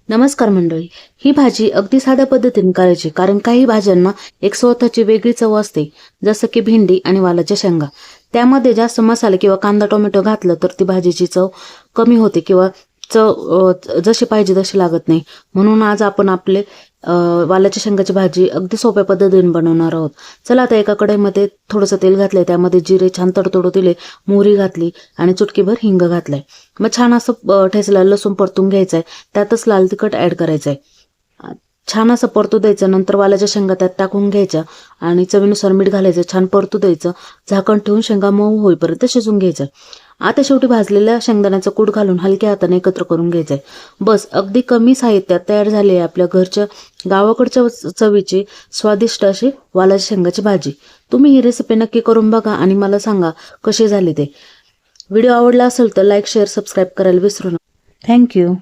नमस्कार मंडळी. ही भाजी अगदी साध्या पद्धतीने करायची, कारण काही भाज्यांना एक स्वतःची वेगळी चव असते. जसं की भेंडी आणि वालाच्या शेंगा. त्यामध्ये जास्त मसाले किंवा कांदा टोमॅटो घातलं तर ती भाजीची चव कमी होते किंवा जशी पाहिजे तशी लागत नाही. म्हणून आज आपण आपले वालाच्या शेंगाची भाजी अगदी सोप्या पद्धतीने बनवणार आहोत. चला आता एका कढईमध्ये थोडंसं तेल घातलंय, त्यामध्ये जिरे छान तडतडू दिले, मोहरी घातली आणि चुटकीभर हिंग घातलाय. मग छान असं ठेचलेलं लसूण परतून घ्यायचंय. त्यातच लाल तिखट ऍड करायचंय. छान असं परतू द्यायचं. नंतर वालाच्या शेंगा त्यात टाकून घ्यायच्या आणि चवीनुसार मीठ घालायचं. छान परतू द्यायचं. झाकण ठेवून शेंगा मऊ होईपर्यंत शिजून घ्यायचं. आता शेवटी भाजलेल्या शेंगदाण्याचं कूट घालून हलक्या हाताने एकत्र करून घ्यायचंय. बस अगदी कमी साहित्यात तयार झाली आहे आपल्या घरच्या गावाकडच्या चवीची स्वादिष्ट अशी वालाच्या शेंगाची भाजी. तुम्ही ही रेसिपी नक्की करून बघा आणि मला सांगा कशी झाली ते. व्हिडिओ आवडला असेल तर लाईक, शेअर, सबस्क्राईब करायला विसरू नका. थँक्यू.